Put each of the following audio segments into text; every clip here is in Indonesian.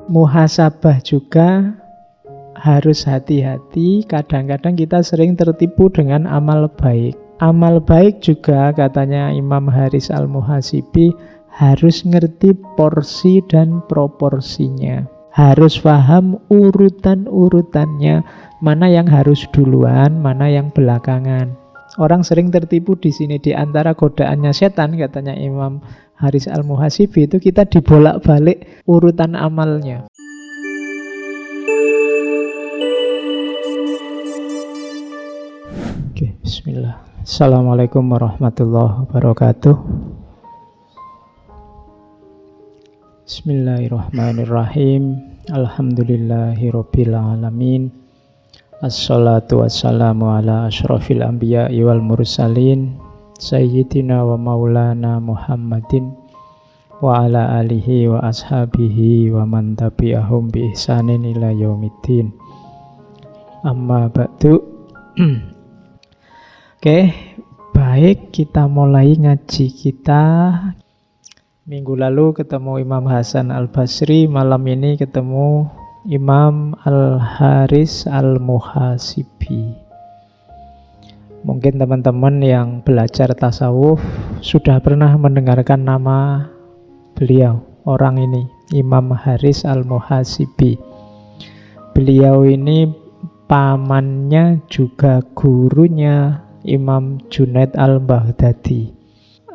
muhasabah juga harus hati-hati. Kadang-kadang kita sering tertipu dengan amal baik. Amal baik juga katanya Imam Haris Al-Muhasibi harus ngerti porsi dan proporsinya. Harus paham urutan-urutannya, mana yang harus duluan, mana yang belakangan. Orang sering tertipu di sini. Di antara godaannya setan katanya Imam Haris Al-Muhasibi itu kita dibolak-balik urutan amalnya. Oke, bismillah. Assalamualaikum warahmatullahi wabarakatuh. Bismillahirrahmanirrahim. Alhamdulillahirabbil alamin. Assalatu wassalamu ala asyrafil anbiya'i wal mursalin sayyidina wa maulana Muhammadin wa ala alihi wa ashabihi wa man tabi'ahum bi ihsanin ila yaumiddin. Amma ba'du. Oke, baik, kita mulai ngaji kita. Minggu lalu ketemu Imam Hasan Al-Basri, malam ini ketemu Imam Al-Haris Al-Muhasibi. Mungkin teman-teman yang belajar tasawuf sudah pernah mendengarkan nama beliau, orang ini, Imam Haris Al-Muhasibi. Beliau ini pamannya juga gurunya Imam Junaid Al-Baghdadi.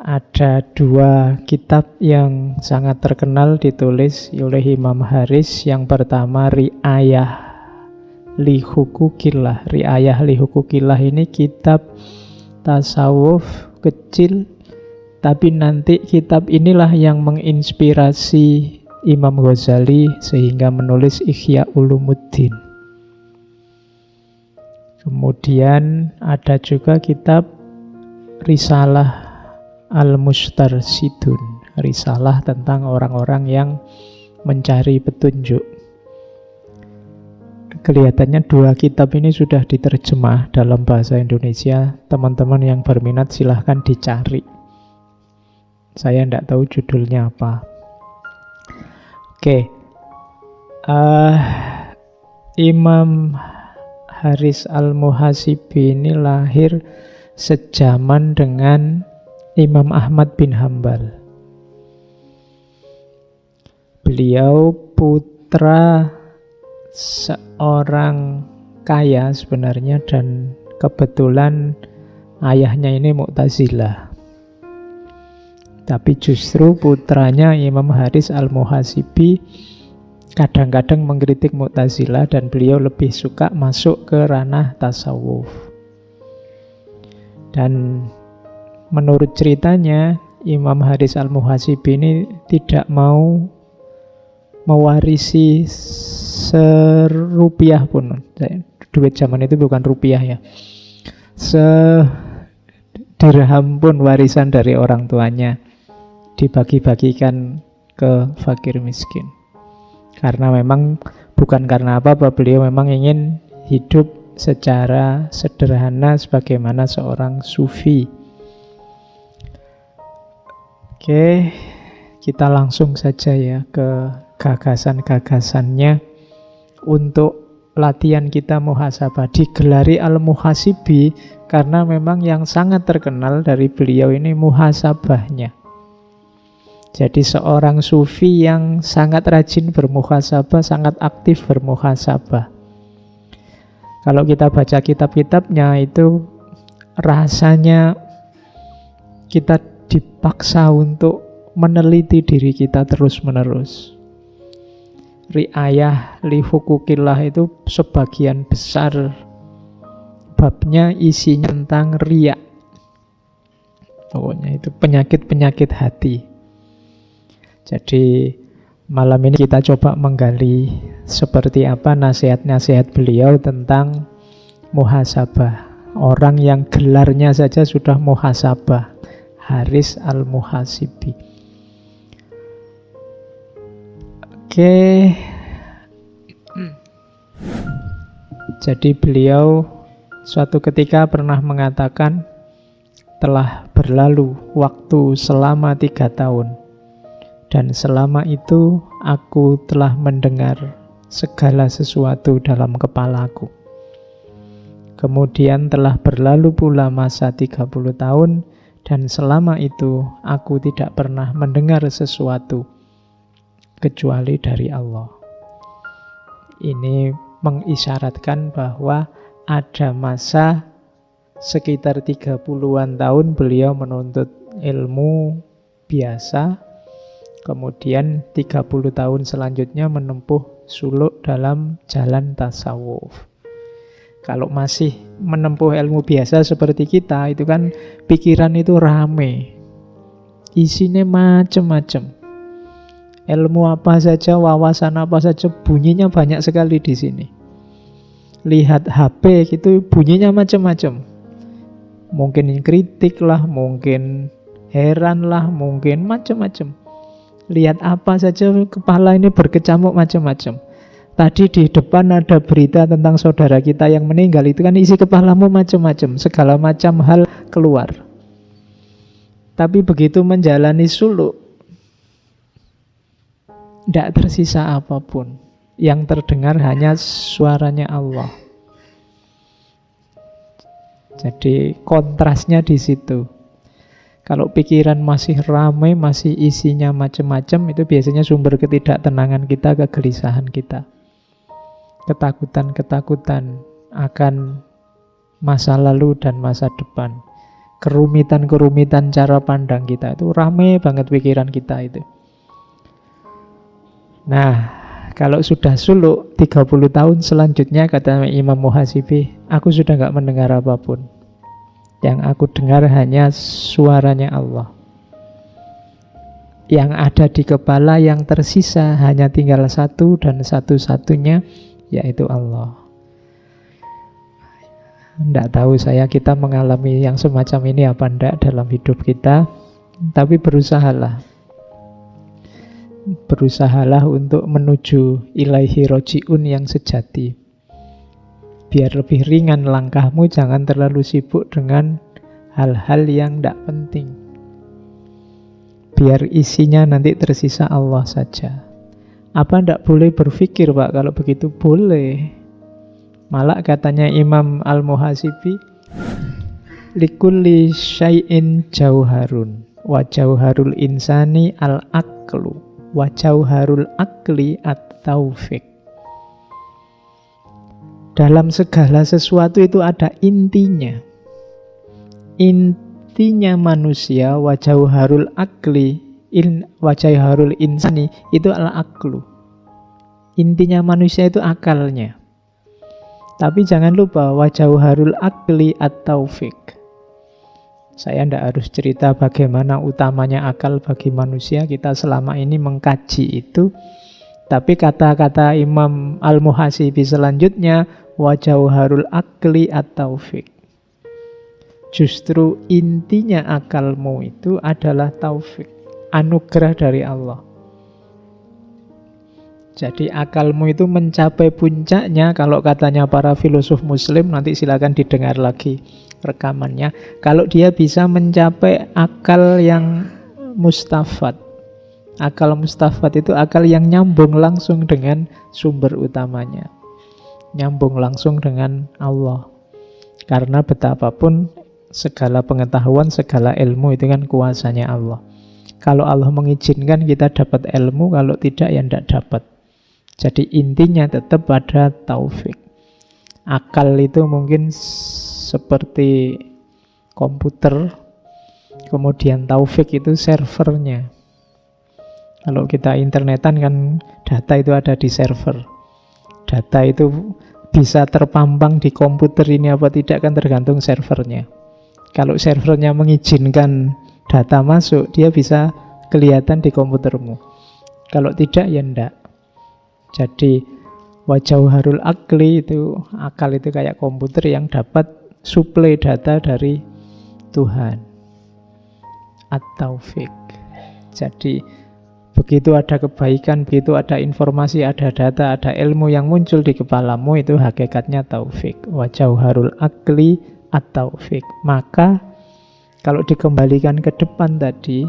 Ada dua kitab yang sangat terkenal ditulis oleh Imam Haris. Yang pertama Ri'ayah li Hukukillah. Ri'ayah li Hukukillah ini kitab tasawuf kecil, tapi nanti kitab inilah yang menginspirasi Imam Ghazali sehingga menulis Ihya Ulumuddin. Kemudian ada juga kitab Risalah Al-Mustarsidun, risalah tentang orang-orang yang mencari petunjuk. Kelihatannya dua kitab ini sudah diterjemah dalam bahasa Indonesia. Teman-teman yang berminat silahkan dicari. Saya tidak tahu judulnya apa. Oke, Imam Haris Al-Muhasibi ini lahir sejaman dengan Imam Ahmad bin Hambal. Beliau putra seorang kaya sebenarnya, dan kebetulan ayahnya ini Mu'tazilah. Tapi justru putranya Imam Haris Al-Muhasibi kadang-kadang mengkritik Mu'tazilah, dan beliau lebih suka masuk ke ranah tasawuf. Dan menurut ceritanya, Imam Haris Al-Muhasibi ini tidak mau mewarisi serupiah pun. Duit zaman itu bukan rupiah ya. Sedirham pun warisan dari orang tuanya dibagi-bagikan ke fakir miskin. Karena memang bukan karena apa-apa, beliau memang ingin hidup secara sederhana sebagaimana seorang sufi. Oke, kita langsung saja ya ke gagasan-gagasannya untuk latihan kita muhasabah. Digelari Al-Muhasibi karena memang yang sangat terkenal dari beliau ini muhasabahnya. Jadi seorang sufi yang sangat rajin bermuhasabah, sangat aktif bermuhasabah. Kalau kita baca kitab-kitabnya itu rasanya kita dipaksa untuk meneliti diri kita terus-menerus. Ri'ayah li Hukukillah itu sebagian besar babnya isinya tentang riya. Pokoknya itu penyakit-penyakit hati. Jadi malam ini kita coba menggali seperti apa nasihat-nasihat beliau tentang muhasabah. Orang yang gelarnya saja sudah muhasabah, Haris Al-Muhasibi. Oke. Jadi beliau suatu ketika pernah mengatakan, telah berlalu waktu selama 3 tahun, dan selama itu aku telah mendengar segala sesuatu dalam kepalaku. Kemudian telah berlalu pula masa 30 tahun, dan selama itu aku tidak pernah mendengar sesuatu kecuali dari Allah. Ini mengisyaratkan bahwa ada masa sekitar 30-an tahun beliau menuntut ilmu biasa, kemudian 30 tahun selanjutnya menempuh suluk dalam jalan tasawuf. Kalau masih menempuh ilmu biasa seperti kita, itu kan pikiran itu rame, isinya macam-macam. Ilmu apa saja, wawasan apa saja, bunyinya banyak sekali di sini. Lihat HP gitu, bunyinya macam-macam. Mungkin kritik lah, mungkin heran lah, mungkin macam-macam. Lihat apa saja, kepala ini berkecamuk macam-macam. Tadi di depan ada berita tentang saudara kita yang meninggal, itu kan isi kepalamu macam-macam, segala macam hal keluar. Tapi begitu menjalani suluk, tidak tersisa apapun. Yang terdengar hanya suaranya Allah. Jadi kontrasnya di situ. Kalau pikiran masih ramai, masih isinya macam-macam, itu biasanya sumber ketidaktenangan kita, kegelisahan kita. Ketakutan-ketakutan akan masa lalu dan masa depan. Kerumitan-kerumitan cara pandang kita, itu ramai banget pikiran kita itu. Nah, kalau sudah suluk 30 tahun selanjutnya, kata Imam Muhasibi, aku sudah gak mendengar apapun. Yang aku dengar hanya suaranya Allah. Yang ada di kepala yang tersisa hanya tinggal satu dan satu-satunya, yaitu Allah. Tidak tahu saya kita mengalami yang semacam ini apa enggak dalam hidup kita, tapi berusahalah untuk menuju ilaihi roji'un yang sejati. Biar lebih ringan langkahmu, jangan terlalu sibuk dengan hal-hal yang tidak penting. Biar isinya nanti tersisa Allah saja. Apa tidak boleh berpikir, Pak? Kalau begitu boleh. Malah katanya Imam Al-Muhasibi, likulli syai'in jauharun, wa jauharul insani al-aqlu, wa jauharul aqli at-taufiq. Dalam segala sesuatu itu ada intinya. Intinya manusia, wa jauharul aqli, wa jauharul insani, itu al-aqlu. Intinya manusia itu akalnya. Tapi jangan lupa, wa jauharul aqli at-taufiq. Saya tidak harus cerita bagaimana utamanya akal bagi manusia. Kita selama ini mengkaji itu. Tapi kata-kata Imam Al-Muhasibi selanjutnya, wa jauharul aqli at-taufiq. Justru intinya akalmu itu adalah taufik, anugerah dari Allah. Jadi akalmu itu mencapai puncaknya, kalau katanya para filosof muslim, nanti silakan didengar lagi rekamannya, kalau dia bisa mencapai akal yang mustafad. Akal mustafad itu akal yang nyambung langsung dengan sumber utamanya, nyambung langsung dengan Allah. Karena betapapun segala pengetahuan, segala ilmu itu kan kuasanya Allah. Kalau Allah mengizinkan kita dapat ilmu, kalau tidak ya tidak dapat. Jadi intinya tetap ada taufik. Akal itu mungkin seperti komputer, kemudian taufik itu servernya. Kalau kita internetan kan data itu ada di server. Data itu bisa terpampang di komputer ini apa tidak kan tergantung servernya. Kalau servernya mengizinkan data masuk, dia bisa kelihatan di komputermu. Kalau tidak ya enggak. Jadi wa jauharul aqli itu, akal itu kayak komputer yang dapat suplai data dari Tuhan. At-taufiq. Jadi begitu ada kebaikan, begitu ada informasi, ada data, ada ilmu yang muncul di kepalamu, itu hakikatnya taufik. Wa jauharul aqli at-taufiq. Maka kalau dikembalikan ke depan tadi,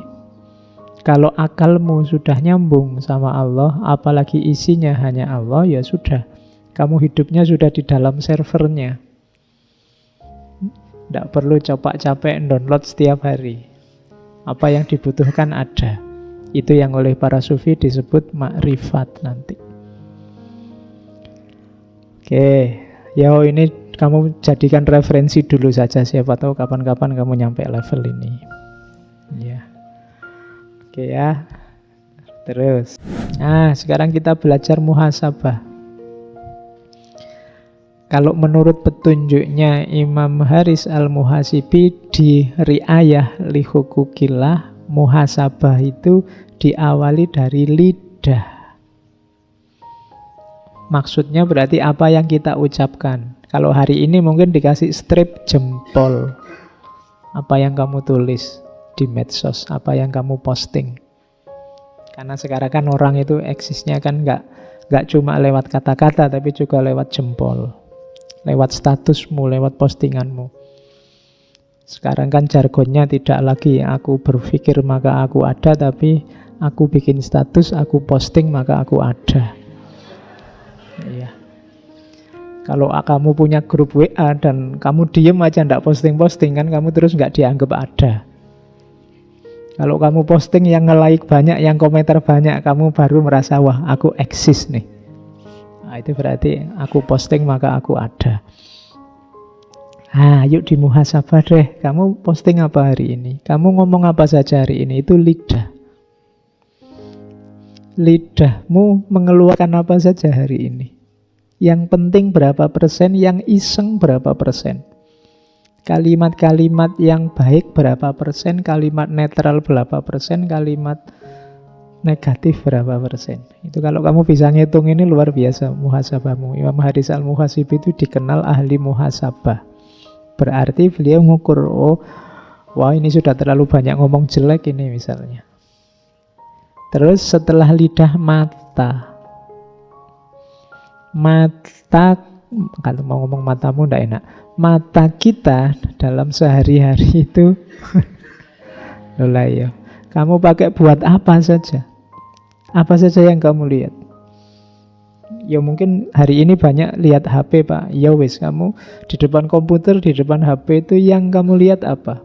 Kalau akalmu sudah nyambung sama Allah, apalagi isinya hanya Allah, ya sudah. Kamu hidupnya sudah di dalam servernya. Tidak perlu capek-capek download setiap hari. Apa yang dibutuhkan ada. Itu yang oleh para sufi disebut makrifat nanti. Oke, ya ini kamu jadikan referensi dulu saja. Siapa tahu kapan-kapan kamu nyampe level ini. Ya, oke ya. Terus, nah sekarang kita belajar muhasabah. Kalau menurut petunjuknya Imam Haris Al-Muhasibi di Ri'ayah li Hukukillah, muhasabah itu diawali dari lidah. Maksudnya berarti apa yang kita ucapkan. Kalau hari ini mungkin dikasih strip jempol. Apa yang kamu tulis di medsos, apa yang kamu posting. Karena sekarang kan orang itu eksisnya kan nggak cuma lewat kata-kata, tapi juga lewat jempol. Lewat statusmu, lewat postinganmu. Sekarang kan jargonnya tidak lagi aku berpikir maka aku ada, tapi aku bikin status, aku posting maka aku ada. Iya. Kalau kamu punya grup WA dan kamu diem aja ndak posting-posting, kan kamu terus nggak dianggap ada. Kalau kamu posting yang nge-like banyak, yang komentar banyak, kamu baru merasa wah aku eksis nih. Nah, itu berarti aku posting maka aku ada. Yuk dimuhasabah deh. Kamu posting apa hari ini? Kamu ngomong apa saja hari ini? Itu lidah. Lidahmu mengeluarkan apa saja hari ini? Yang penting berapa persen? Yang iseng berapa persen? Kalimat-kalimat yang baik berapa persen? Kalimat netral berapa persen? Kalimat negatif berapa persen? Itu kalau kamu bisa ngitung ini luar biasa muhasabahmu. Imam Haris Al-Muhasibi itu dikenal ahli muhasabah. Berarti beliau mengukur, wah ini sudah terlalu banyak ngomong jelek ini misalnya. Terus setelah lidah, mata. Mata, kalau mau ngomong matamu tidak enak. Mata kita dalam sehari-hari itu lolah ya. Kamu pakai buat apa saja? Apa saja yang kamu lihat? Ya mungkin hari ini banyak lihat HP Pak. Ya wis, kamu di depan komputer, di depan HP itu yang kamu lihat apa?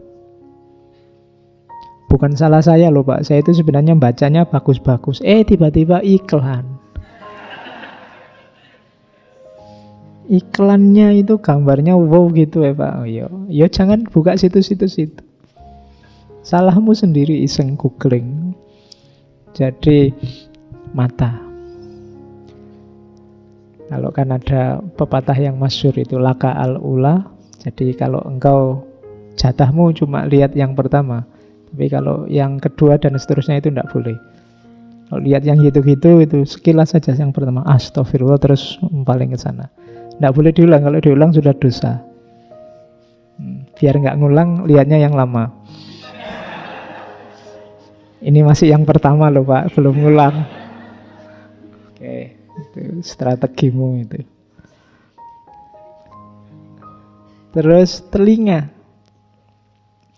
Bukan salah saya loh Pak. Saya itu sebenarnya bacanya bagus-bagus. Tiba-tiba iklan. Iklannya itu gambarnya wow gitu ya Pak. Ya jangan buka situs-situs itu. Salahmu sendiri iseng googling. Jadi mata. Kalau kan ada pepatah yang masyhur itu laka al-ula. Jadi kalau engkau jatahmu cuma lihat yang pertama. Tapi kalau yang kedua dan seterusnya itu tidak boleh. Kalau lihat yang gitu-gitu itu sekilas saja yang pertama. Astagfirullah terus paling ke sana. Tidak boleh diulang. Kalau diulang sudah dosa. Biar nggak ngulang, lihatnya yang lama. Ini masih yang pertama loh Pak, belum ngulang. Oke, itu strategimu itu. Terus telinga.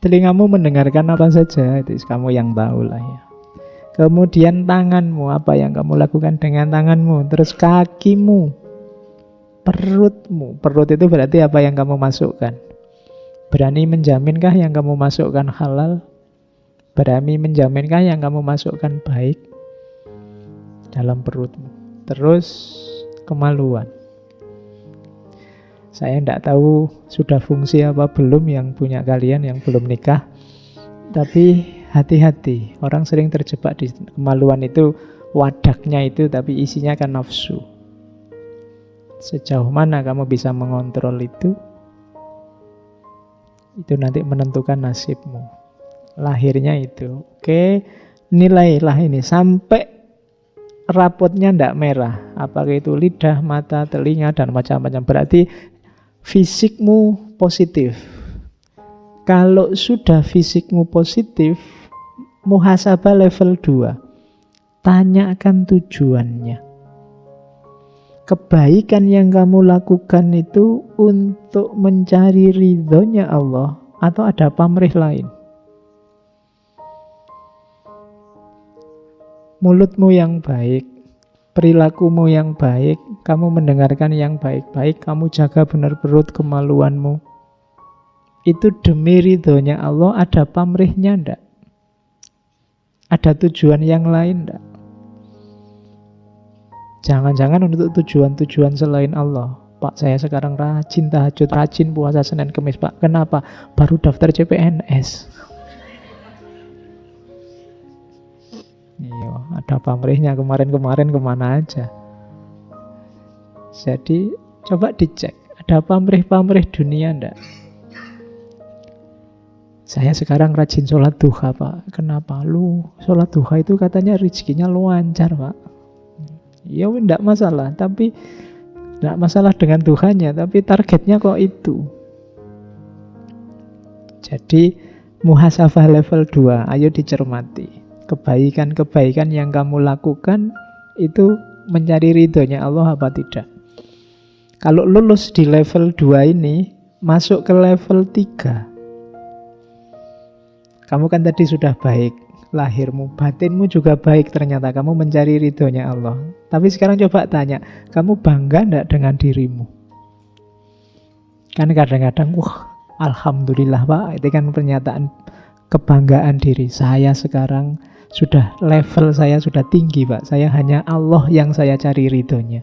Telingamu mendengarkan apa saja, itu kamu yang tahu lah ya. Kemudian tanganmu, apa yang kamu lakukan dengan tanganmu. Terus kakimu, perutmu. Perut itu berarti apa yang kamu masukkan. Berani menjaminkah yang kamu masukkan halal? Berani menjaminkah yang kamu masukkan baik dalam perutmu? Terus kemaluan. Saya tidak tahu sudah fungsi apa belum yang punya kalian yang belum nikah. Tapi hati-hati, orang sering terjebak di kemaluan itu, wadahnya itu tapi isinya kan nafsu. Sejauh mana kamu bisa mengontrol itu nanti menentukan nasibmu. Lahirnya itu. Oke, nilailah ini sampai rapotnya tidak merah. Apakah itu lidah, mata, telinga, dan macam-macam. Berarti fisikmu positif. Kalau sudah fisikmu positif, muhasabah level 2. Tanyakan tujuannya. Kebaikan yang kamu lakukan itu untuk mencari ridhonya Allah atau ada pamrih lain? mulutmu yang baik, perilakumu yang baik, kamu mendengarkan yang baik-baik, kamu jaga benar perut kemaluanmu. Itu demi ridhonya Allah, ada pamrihnya ndak? Ada tujuan yang lain ndak? Jangan-jangan untuk tujuan-tujuan selain Allah. Pak, saya sekarang rajin tahajud, rajin puasa Senin Kemis, Pak. Kenapa? Baru daftar CPNS. Iya, ada pamrihnya kemarin-kemarin kemana aja. Jadi, coba dicek. Ada pamrih-pamrih dunia ndak? Saya sekarang rajin sholat duha, Pak. Kenapa? Lu, sholat duha itu katanya rezekinya lancar, Pak. Ya, enggak masalah. Tapi enggak masalah dengan Tuhannya, tapi targetnya kok itu. Jadi, muhasabah level 2, ayo dicermati. Kebaikan-kebaikan yang kamu lakukan itu mencari ridhonya Allah apa tidak? Kalau lulus di level 2 ini, masuk ke level 3. Kamu kan tadi sudah baik, lahirmu, batinmu juga baik ternyata. Kamu mencari ridhonya Allah. Tapi sekarang coba tanya, kamu bangga enggak dengan dirimu? Kan kadang-kadang, wah, alhamdulillah Pak, itu kan pernyataan kebanggaan diri. Saya sekarang sudah, level saya sudah tinggi Pak. Saya hanya Allah yang saya cari ridhonya.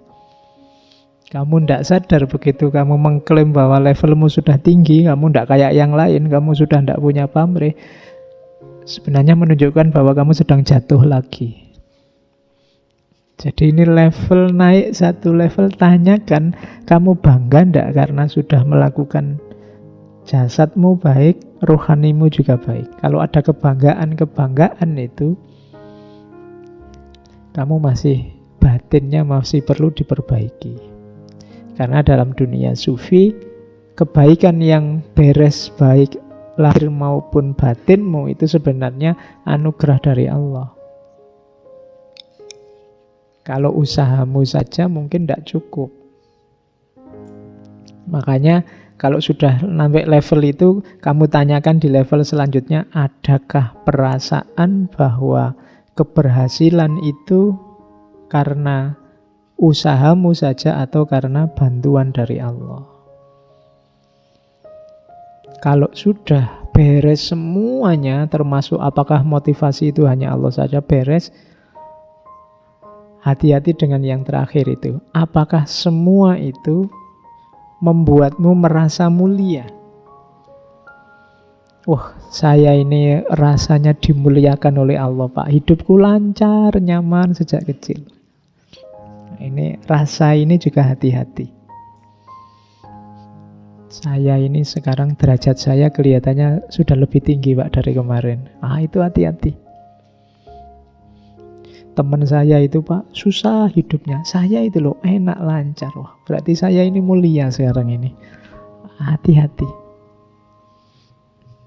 Kamu tidak sadar begitu kamu mengklaim bahwa levelmu sudah tinggi, kamu tidak kayak yang lain, kamu sudah tidak punya pamrih, sebenarnya menunjukkan bahwa kamu sedang jatuh lagi. Jadi ini level naik satu level, tanyakan kamu bangga tidak karena sudah melakukan jasadmu baik, rohanimu juga baik. Kalau ada kebanggaan-kebanggaan itu, kamu masih, batinnya masih perlu diperbaiki. Karena dalam dunia sufi, kebaikan yang beres baik lahir maupun batinmu itu sebenarnya anugerah dari Allah. Kalau usahamu saja mungkin tidak cukup. Makanya kalau sudah sampai level itu, kamu tanyakan di level selanjutnya, adakah perasaan bahwa keberhasilan itu karena usahamu saja atau karena bantuan dari Allah? Kalau sudah beres semuanya, termasuk apakah motivasi itu hanya Allah saja, beres, hati-hati dengan yang terakhir itu. Apakah semua itu membuatmu merasa mulia? Wah, saya ini rasanya dimuliakan oleh Allah, Pak. Hidupku lancar, nyaman sejak kecil. Ini rasa ini juga hati-hati. Saya ini sekarang derajat saya kelihatannya sudah lebih tinggi Pak dari kemarin. Itu hati-hati. Teman saya itu Pak susah hidupnya, saya itu loh enak lancar. Wah, berarti saya ini mulia sekarang ini. Hati-hati.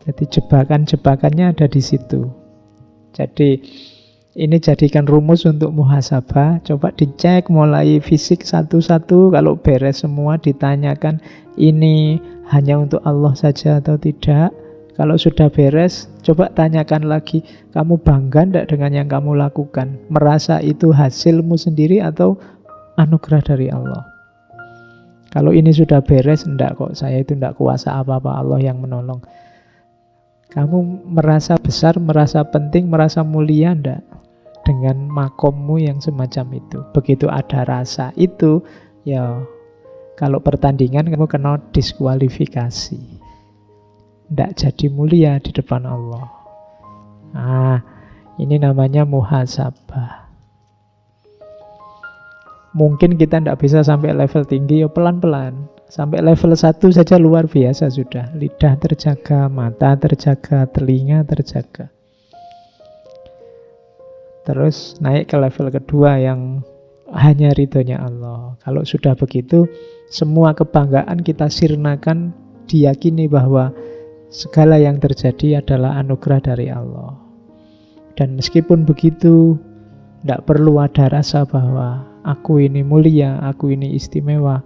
Jadi jebakan-jebakannya ada di situ. Jadi ini jadikan rumus untuk muhasabah. Coba dicek mulai fisik satu-satu. Kalau beres semua ditanyakan, ini hanya untuk Allah saja atau tidak. Kalau sudah beres, coba tanyakan lagi, kamu bangga tidak dengan yang kamu lakukan? Merasa itu hasilmu sendiri atau anugerah dari Allah? Kalau ini sudah beres, enggak kok, saya itu enggak kuasa apa-apa, Allah yang menolong. Kamu merasa besar, merasa penting, merasa mulia enggak dengan makommu yang semacam itu? Begitu ada rasa itu, ya kalau pertandingan kamu kena diskualifikasi, tidak jadi mulia di depan Allah. Ini namanya muhasabah. Mungkin kita tidak bisa sampai level tinggi, ya pelan-pelan. Sampai level 1 saja luar biasa sudah. Lidah terjaga, mata terjaga, telinga terjaga. Terus naik ke level kedua yang hanya ridhonya Allah. Kalau sudah begitu, semua kebanggaan kita sirnakan, diyakini bahwa segala yang terjadi adalah anugerah dari Allah. Dan meskipun begitu, tidak perlu ada rasa bahwa aku ini mulia, aku ini istimewa,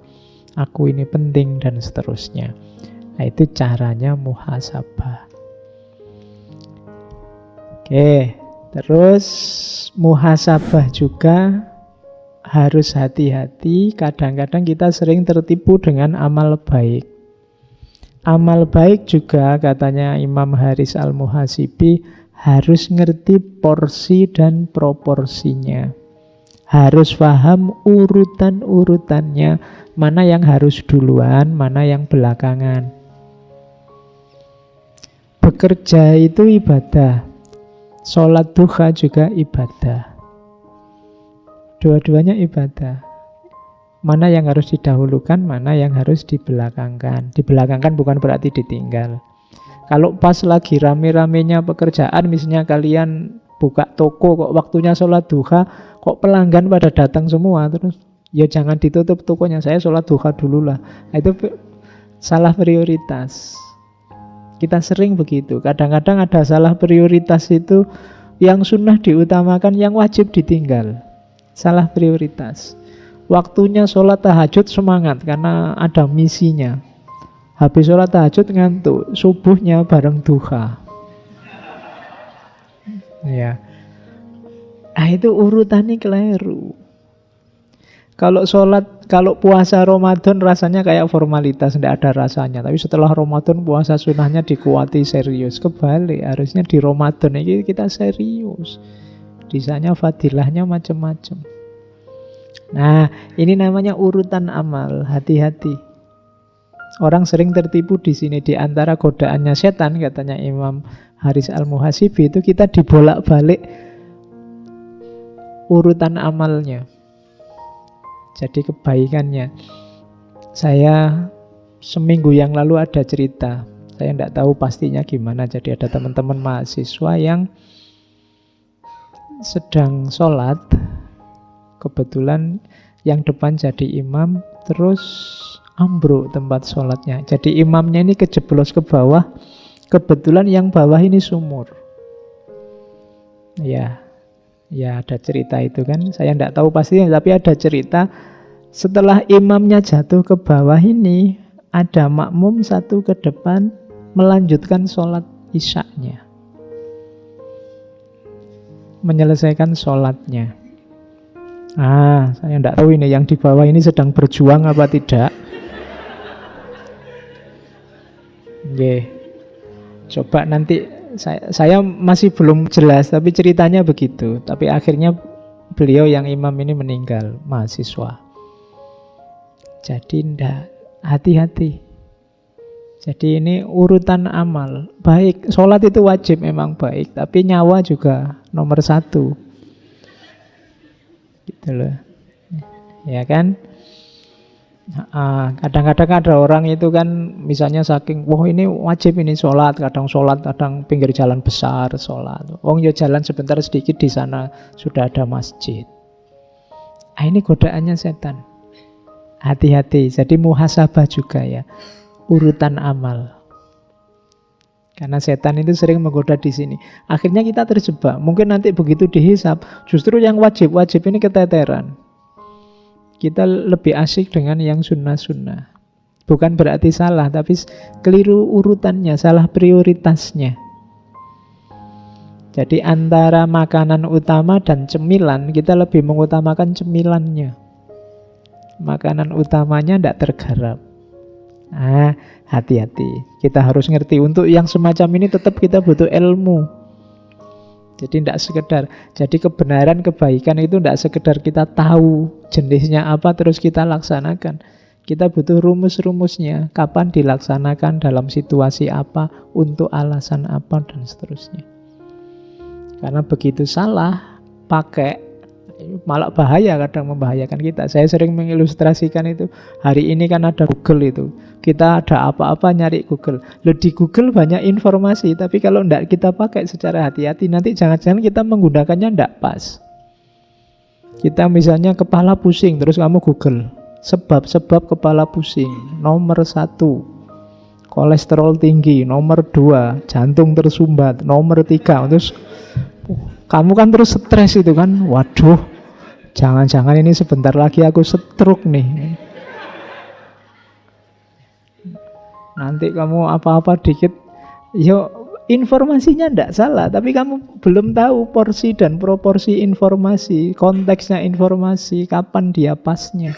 aku ini penting, dan seterusnya. Itu caranya muhasabah. Oke. Terus muhasabah juga harus hati-hati. Kadang-kadang kita sering tertipu dengan amal baik. Amal baik juga katanya Imam Haris Al-Muhasibi harus ngerti porsi dan proporsinya. Harus paham urutan-urutannya, mana yang harus duluan, mana yang belakangan. Bekerja itu ibadah, sholat duha juga ibadah. Dua-duanya ibadah. Mana yang harus didahulukan, mana yang harus dibelakangkan. Dibelakangkan bukan berarti ditinggal. Kalau pas lagi rame-ramenya pekerjaan, misalnya kalian buka toko kok waktunya sholat duha, kok pelanggan pada datang semua, terus ya jangan ditutup tokonya, saya sholat duha dulu lah. Itu salah prioritas. Kita sering begitu. Kadang-kadang ada salah prioritas itu, yang sunnah diutamakan, yang wajib ditinggal. Salah prioritas. Waktunya sholat tahajud semangat karena ada misinya. Habis sholat tahajud ngantuk, subuhnya bareng duha. Ya. Itu urutannya keliru. Kalau puasa Ramadan rasanya kayak formalitas, tidak ada rasanya. Tapi setelah Ramadan puasa sunnahnya dikuati serius. Kebalik, harusnya di Ramadan ini kita serius. Di sana fadilahnya macam-macam. Nah, ini namanya urutan amal. Hati-hati. Orang sering tertipu di sini. Di antara godaannya setan, katanya Imam Haris Al-Muhasibi, itu kita dibolak-balik urutan amalnya. Jadi kebaikannya. Saya seminggu yang lalu ada cerita. Saya tidak tahu pastinya gimana. Jadi ada teman-teman mahasiswa yang sedang sholat. Kebetulan yang depan jadi imam, terus ambruk tempat sholatnya. Jadi imamnya ini kejeblos ke bawah. Kebetulan yang bawah ini sumur. Ya ada cerita itu kan. Saya tidak tahu pastinya, tapi ada cerita. Setelah imamnya jatuh ke bawah ini, ada makmum satu ke depan melanjutkan sholat isyaknya, menyelesaikan sholatnya. Saya tidak tahu ini yang di bawah ini sedang berjuang apa tidak. Coba nanti saya masih belum jelas, tapi ceritanya begitu. Tapi akhirnya beliau yang imam ini meninggal, mahasiswa. Jadi ndak, hati-hati. Jadi ini urutan amal. Baik, sholat itu wajib memang baik, tapi nyawa juga nomor satu. Gitu loh. Ya kan? Kadang-kadang ada orang itu kan, misalnya saking, wah ini wajib ini sholat, kadang pinggir jalan besar sholat. Ya jalan sebentar sedikit di sana sudah ada masjid. Ini godaannya setan. Hati-hati. Jadi muhasabah juga ya, urutan amal. Karena setan itu sering menggoda di sini. Akhirnya kita terjebak. Mungkin nanti begitu dihisab, justru yang wajib-wajib ini keteteran. Kita lebih asyik dengan yang sunnah-sunnah. Bukan berarti salah, tapi keliru urutannya, salah prioritasnya. Jadi antara makanan utama dan cemilan, kita lebih mengutamakan cemilannya. Makanan utamanya tidak tergarap. Hati-hati. Kita harus ngerti. Untuk yang semacam ini tetap kita butuh ilmu. Jadi tidak sekedar. Jadi kebenaran, kebaikan itu tidak sekedar kita tahu jenisnya apa terus kita laksanakan. Kita butuh rumus-rumusnya. Kapan dilaksanakan, dalam situasi apa, untuk alasan apa, dan seterusnya. Karena begitu salah pakai, malah bahaya, kadang membahayakan kita. Saya sering mengilustrasikan itu. Hari ini kan ada Google itu. Kita ada apa-apa nyari Google. Di Google banyak informasi, tapi kalau tidak kita pakai secara hati-hati, nanti jangan-jangan kita menggunakannya tidak pas. Kita misalnya kepala pusing, terus kamu Google sebab-sebab kepala pusing. Nomor 1, kolesterol tinggi. Nomor 2, jantung tersumbat. Nomor 3, terus kamu kan terus stres itu kan. Waduh, jangan-jangan ini sebentar lagi aku stroke nih. Nanti kamu apa-apa dikit, Informasinya tidak salah, tapi kamu belum tahu porsi dan proporsi informasi, konteksnya informasi, kapan dia pasnya.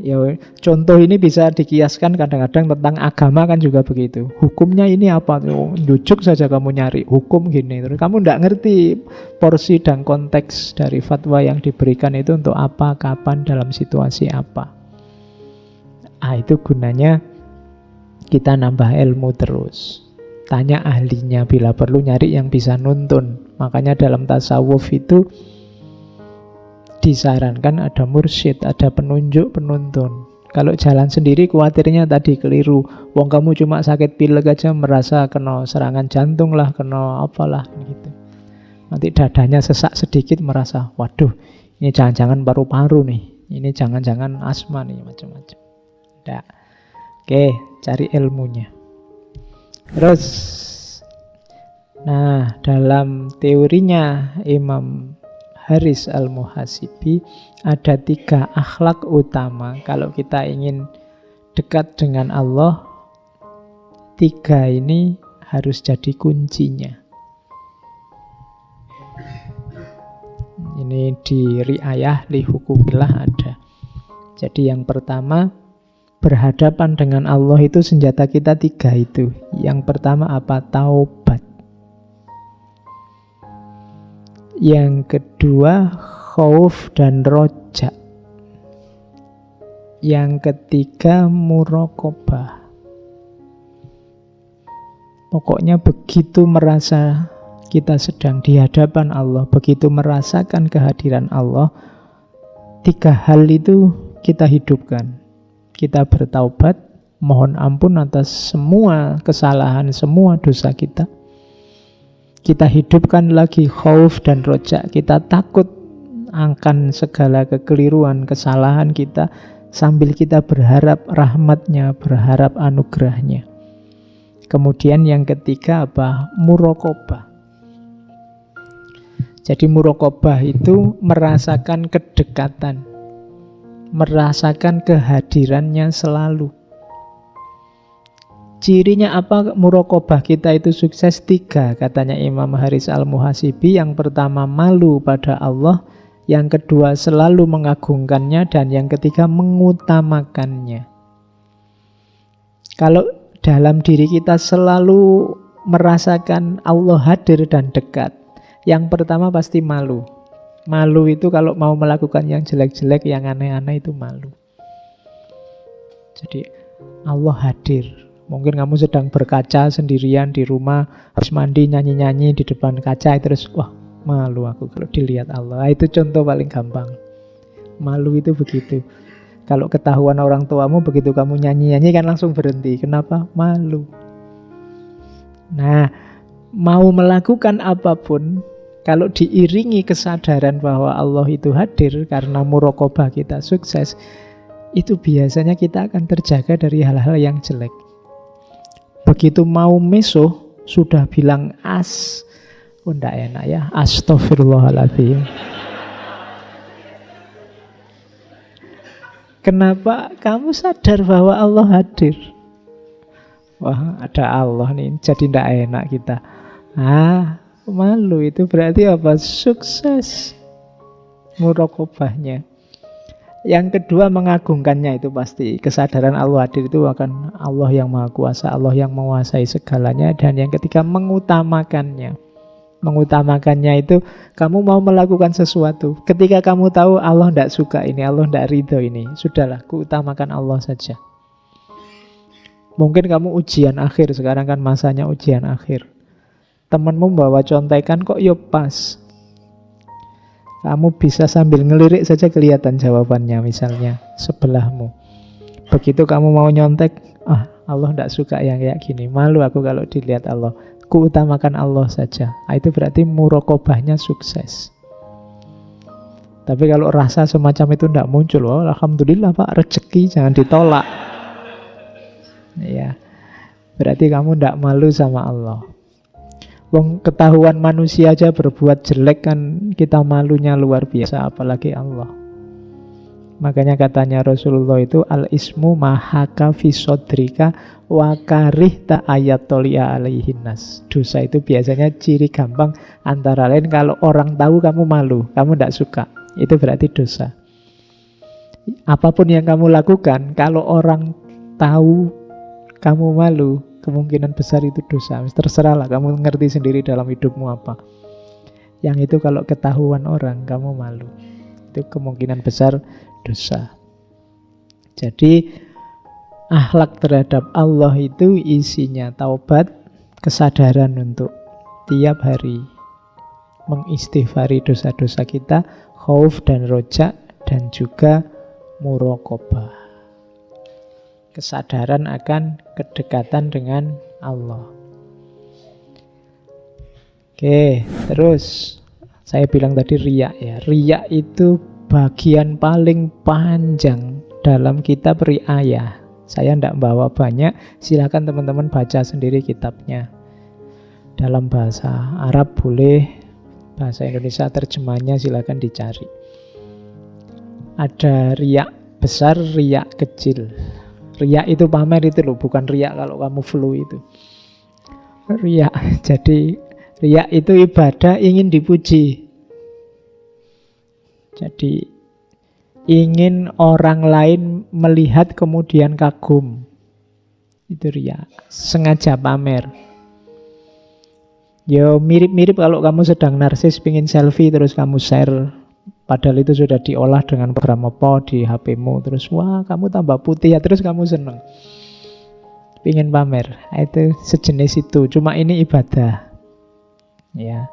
Ya, contoh ini bisa dikiaskan kadang-kadang tentang agama kan juga begitu. Hukumnya ini apa? Jujuk saja kamu nyari hukum gini. Terus kamu tidak ngerti porsi dan konteks dari fatwa yang diberikan itu untuk apa, kapan, dalam situasi apa. Itu gunanya kita nambah ilmu terus. Tanya ahlinya, bila perlu nyari yang bisa nuntun. Makanya dalam tasawuf itu disarankan ada mursyid, ada penunjuk, penuntun. Kalau jalan sendiri khawatirnya tadi keliru. Wong kamu cuma sakit pilek aja merasa kena serangan jantung lah, kena apalah gitu. Nanti dadanya sesak sedikit merasa, waduh, ini jangan-jangan paru-paru nih. Ini jangan-jangan asma nih, macam-macam. Nggak. Oke, cari ilmunya. Terus, nah dalam teorinya Imam Haris Al-Muhasibi ada 3 akhlak utama. Kalau kita ingin dekat dengan Allah, 3 ini harus jadi kuncinya. Ini di Ri'ayah li Hukumillah ada. Jadi yang pertama, berhadapan dengan Allah itu senjata kita 3 itu. Yang pertama apa? Taubat. Yang kedua, khauf dan roja. Yang ketiga, muraqabah. Pokoknya begitu merasa kita sedang di hadapan Allah, begitu merasakan kehadiran Allah, 3 hal itu kita hidupkan. Kita bertaubat, mohon ampun atas semua kesalahan, semua dosa kita. Kita hidupkan lagi khauf dan roja. Kita takut akan segala kekeliruan, kesalahan kita, sambil kita berharap rahmatnya, berharap anugerahnya. Kemudian yang ketiga apa? Muraqabah. Jadi muraqabah itu merasakan kedekatan, merasakan kehadirannya selalu. Cirinya apa muraqabah kita itu sukses? 3 katanya Imam Haris Al-Muhasibi. Yang pertama malu pada Allah, yang kedua selalu mengagungkannya, dan yang ketiga mengutamakannya. Kalau dalam diri kita selalu merasakan Allah hadir dan dekat, yang pertama pasti malu. Malu itu kalau mau melakukan yang jelek-jelek, yang aneh-aneh itu malu. Jadi Allah hadir. Mungkin kamu sedang berkaca sendirian di rumah, habis mandi nyanyi-nyanyi di depan kaca, terus wah malu aku kalau dilihat Allah. Itu contoh paling gampang. Malu itu begitu. Kalau ketahuan orang tuamu begitu kamu nyanyi-nyanyi kan langsung berhenti. Kenapa? Malu. Nah, mau melakukan apapun, kalau diiringi kesadaran bahwa Allah itu hadir karena muraqabah kita sukses, itu biasanya kita akan terjaga dari hal-hal yang jelek. Begitu mau meso, sudah bilang enggak enak ya, astagfirullahaladzim. Kenapa? Kamu sadar bahwa Allah hadir. Wah, ada Allah nih, jadi enggak enak kita. Malu itu berarti apa? Sukses muraqabahnya. Yang kedua mengagungkannya, itu pasti kesadaran Allah hadir itu akan Allah yang maha kuasa, Allah yang menguasai segalanya. Dan yang ketiga mengutamakannya. Mengutamakannya itu kamu mau melakukan sesuatu, ketika kamu tahu Allah tidak suka ini, Allah tidak ridho ini, sudahlah, kuutamakan Allah saja. Mungkin kamu ujian akhir, sekarang kan masanya ujian akhir. Temanmu bawa contekan kok yo pas, kamu bisa sambil ngelirik saja kelihatan jawabannya, misalnya sebelahmu. Begitu kamu mau nyontek, Allah tidak suka yang kayak gini, malu aku kalau dilihat Allah, kuutamakan Allah saja. Itu berarti muraqabahnya sukses. Tapi kalau rasa semacam itu tidak muncul, alhamdulillah Pak, rezeki jangan ditolak. Ya, berarti kamu tidak malu sama Allah. Wong ketahuan manusia aja berbuat jelek kan kita malunya luar biasa, apalagi Allah. Makanya katanya Rasulullah itu al-ismu mahaka fi sodrika wa karihta ayatolia alaihinnas. Dosa itu biasanya ciri gampang antara lain kalau orang tahu kamu malu, kamu tidak suka. Itu berarti dosa. Apapun yang kamu lakukan, kalau orang tahu kamu malu, kemungkinan besar itu dosa. Terserahlah, kamu ngerti sendiri dalam hidupmu apa. Yang itu kalau ketahuan orang, kamu malu. Itu kemungkinan besar dosa. Jadi akhlak terhadap Allah itu isinya taubat, kesadaran untuk tiap hari mengistighfari dosa-dosa kita, khauf dan rojak, dan juga muraqabah. Kesadaran akan kedekatan dengan Allah. Oke, terus saya bilang tadi riya ya. Riya itu bagian paling panjang dalam kitab riayah. Saya tidak bawa banyak, silakan teman-teman baca sendiri kitabnya. Dalam bahasa Arab boleh, bahasa Indonesia terjemahnya silakan dicari. Ada riya besar, riya kecil. Riya itu pamer itu loh, bukan riya kalau kamu flu itu. Riya, jadi riya itu ibadah ingin dipuji. Jadi ingin orang lain melihat kemudian kagum. Itu riya, sengaja pamer. Ya mirip-mirip kalau kamu sedang narsis pingin selfie terus kamu share. Padahal itu sudah diolah dengan program apa di HP-mu. Terus wah kamu tambah putih ya, terus kamu seneng. Pingin pamer, itu sejenis itu. Cuma ini ibadah. Ya.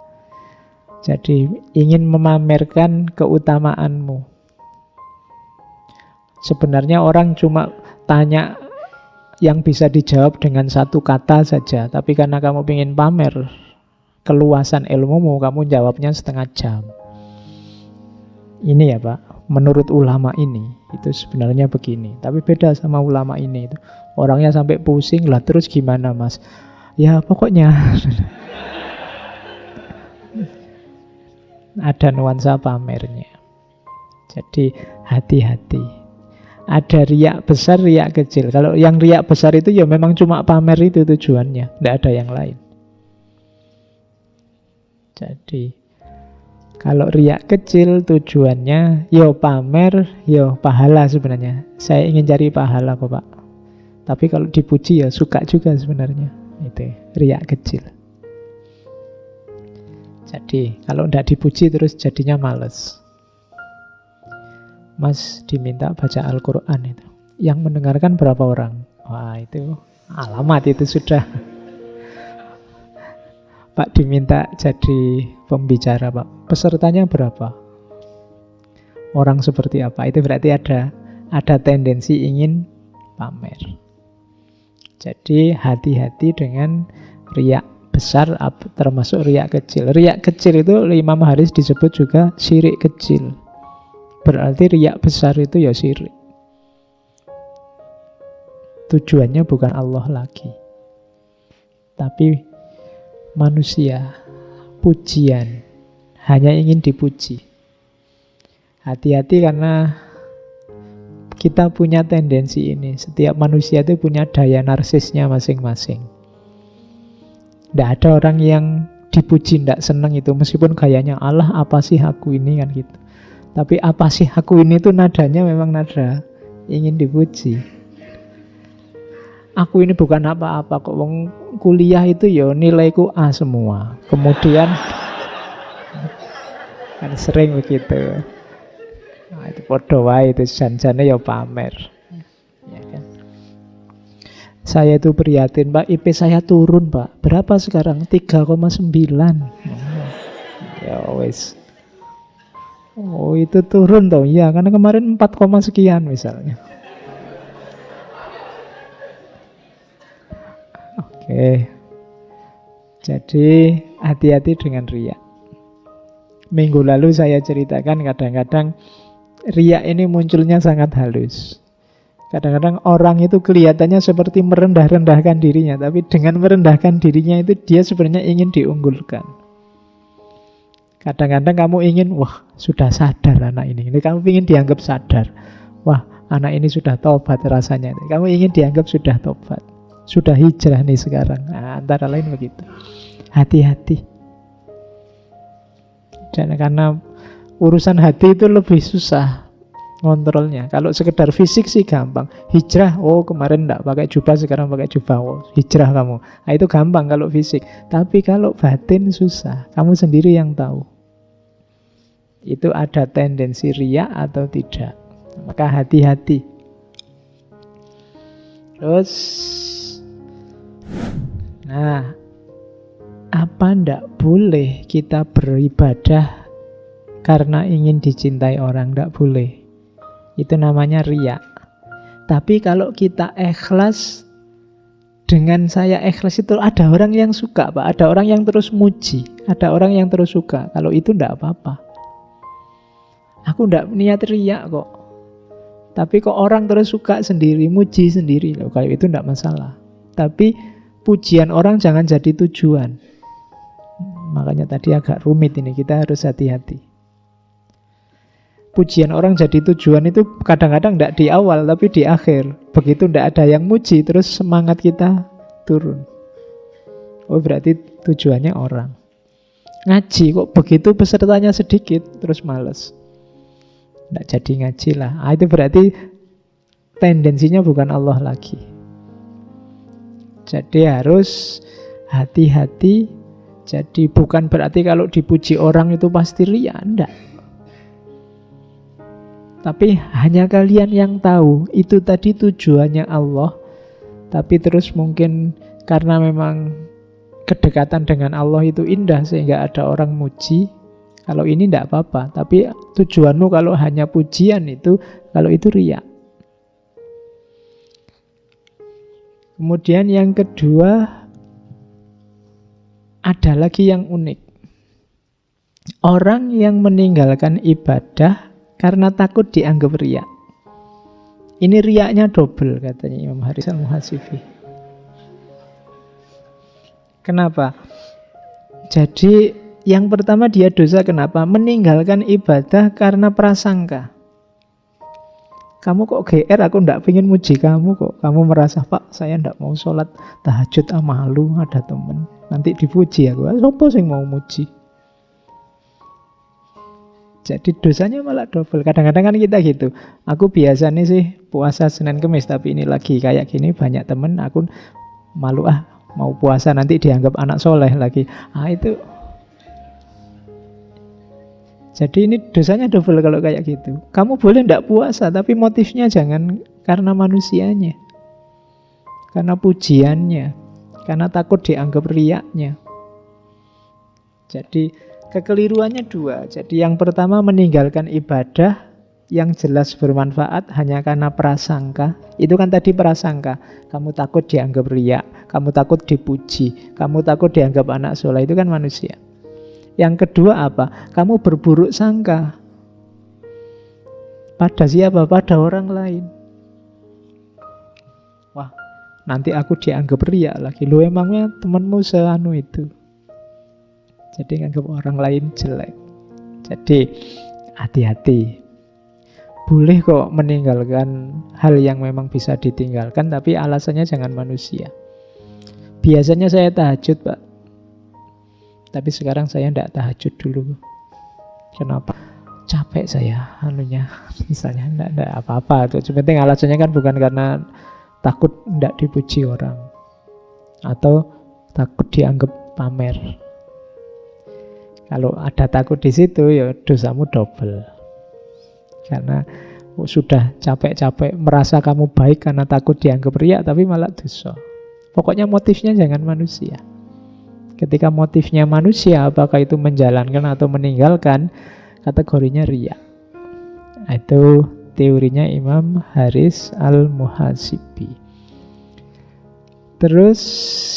Jadi ingin memamerkan keutamaanmu. Sebenarnya orang cuma tanya yang bisa dijawab dengan satu kata saja. Tapi karena kamu ingin pamer keluasan ilmumu, kamu jawabnya setengah jam. Ini ya Pak, menurut ulama ini itu sebenarnya begini. Tapi beda sama ulama ini itu. Orangnya sampai pusing lah, terus gimana Mas? Ya pokoknya ada nuansa pamernya. Jadi hati-hati. Ada riak besar, riak kecil. Kalau yang riak besar itu ya memang cuma pamer itu tujuannya, tidak ada yang lain. Jadi kalau riak kecil tujuannya yo pamer, yo pahala sebenarnya. Saya ingin cari pahala kok Pak. Tapi kalau dipuji ya suka juga sebenarnya. Itu riak kecil. Jadi kalau tidak dipuji terus jadinya males. Mas diminta baca Al-Quran itu. Yang mendengarkan berapa orang? Wah itu alamat itu sudah. Pak diminta jadi pembicara Pak. Pesertanya berapa? Orang seperti apa? Itu berarti ada tendensi ingin pamer. Jadi hati-hati dengan riak besar termasuk riak kecil. Riak kecil itu Imam Haris disebut juga syirik kecil. Berarti riak besar itu ya syirik. Tujuannya bukan Allah lagi, tapi manusia, pujian, hanya ingin dipuji. Hati-hati karena kita punya tendensi ini. Setiap manusia itu punya daya narsisnya masing-masing. Tidak ada orang yang dipuji tidak senang itu, meskipun gayanya Allah apa sih aku ini kan gitu. Tapi apa sih aku ini tuh nadanya memang nada ingin dipuji. Aku ini bukan apa-apa kok, wong kuliah itu ya nilaiku A semua. Kemudian kan sering begitu. Nah, itu podo wae itu janjane ya pamer. Ya kan? Saya itu prihatin, Pak, IP saya turun, Pak. Berapa sekarang? 3,9. Ya wis. Oh, itu turun toh. Ya, karena kemarin 4, sekian misalnya. Oke. Jadi hati-hati dengan riya. Minggu lalu saya ceritakan kadang-kadang riya ini munculnya sangat halus. Kadang-kadang orang itu kelihatannya seperti merendah-rendahkan dirinya, tapi dengan merendahkan dirinya itu dia sebenarnya ingin diunggulkan. Kadang-kadang kamu ingin, wah sudah sadar anak ini kamu ingin dianggap sadar. Wah, anak ini sudah tobat rasanya. Kamu ingin dianggap sudah tobat, sudah hijrah nih sekarang. Nah, antara lain begitu. Hati-hati. Dan karena urusan hati itu lebih susah ngontrolnya. Kalau sekedar fisik sih gampang. Hijrah, oh kemarin enggak pakai jubah, sekarang pakai jubah, oh hijrah kamu. Nah, itu gampang kalau fisik. Tapi kalau batin susah. Kamu sendiri yang tahu. Itu ada tendensi riya atau tidak. Maka hati-hati. Terus, nah, apa ndak boleh kita beribadah karena ingin dicintai orang? Ndak boleh. Itu namanya riya. Tapi kalau kita ikhlas, dengan saya ikhlas itu ada orang yang suka, Pak. Ada orang yang terus muji, ada orang yang terus suka. Kalau itu ndak apa-apa. Aku ndak niat riya kok. Tapi kok orang terus suka sendiri, muji sendiri. Loh, kalau itu ndak masalah. Tapi pujian orang jangan jadi tujuan. Makanya tadi agak rumit ini, kita harus hati-hati. Pujian orang jadi tujuan itu kadang-kadang tidak di awal, tapi di akhir. Begitu tidak ada yang muji, terus semangat kita turun. Oh, berarti tujuannya orang. Ngaji kok begitu pesertanya sedikit, terus males. Tidak jadi ngaji lah. Itu berarti tendensinya bukan Allah lagi. Jadi harus hati-hati. Jadi bukan berarti kalau dipuji orang itu pasti riya, enggak. Tapi hanya kalian yang tahu itu tadi tujuannya Allah. Tapi terus mungkin karena memang kedekatan dengan Allah itu indah sehingga ada orang muji. Kalau ini enggak apa-apa. Tapi tujuanmu kalau hanya pujian itu, kalau itu riya. Kemudian yang kedua, ada lagi yang unik. Orang yang meninggalkan ibadah karena takut dianggap riya. Ini riyanya double katanya Imam Haris Al-Muhasibi. Kenapa? Jadi yang pertama dia dosa kenapa? Meninggalkan ibadah karena prasangka. Kamu kok GR, aku ndak pengen muji kamu kok. Kamu merasa, Pak, saya ndak mau sholat tahajud, malu ada temen. Nanti dipuji aku. Sopo sing mau muji? Jadi dosanya malah double. Kadang-kadang kan kita gitu. Aku biasa nih sih puasa Senin Kemis, tapi ini lagi kayak gini banyak temen, aku malu mau puasa nanti dianggap anak soleh lagi. Itu. Jadi ini dosanya double kalau kayak gitu. Kamu boleh ndak puasa, tapi motifnya jangan karena manusianya, karena pujiannya, karena takut dianggap riyaknya. Jadi kekeliruannya dua. Jadi yang pertama meninggalkan ibadah yang jelas bermanfaat hanya karena prasangka. Itu kan tadi prasangka. Kamu takut dianggap riyak, kamu takut dipuji, kamu takut dianggap anak soleh. Itu kan manusia. Yang kedua apa? Kamu berburuk sangka. Pada siapa? Pada orang lain. Wah, nanti aku dianggap riak lagi. Lu emangnya temanmu seanu itu? Jadi nganggap orang lain jelek. Jadi hati-hati. Boleh kok meninggalkan hal yang memang bisa ditinggalkan, tapi alasannya jangan manusia. Biasanya saya tahajud, Pak. Tapi sekarang saya tidak tahajud dulu. Kenapa? Capek saya anunya. Misalnya tidak apa-apa. Itu penting alasannya kan bukan karena takut tidak dipuji orang atau takut dianggap pamer. Kalau ada takut di situ, ya dosamu double. Karena sudah capek-capek merasa kamu baik karena takut dianggap riya, tapi malah dosa. Pokoknya motifnya jangan manusia. Ketika motifnya manusia, apakah itu menjalankan atau meninggalkan, kategorinya riya. Itu teorinya Imam Haris Al-Muhasibi. Terus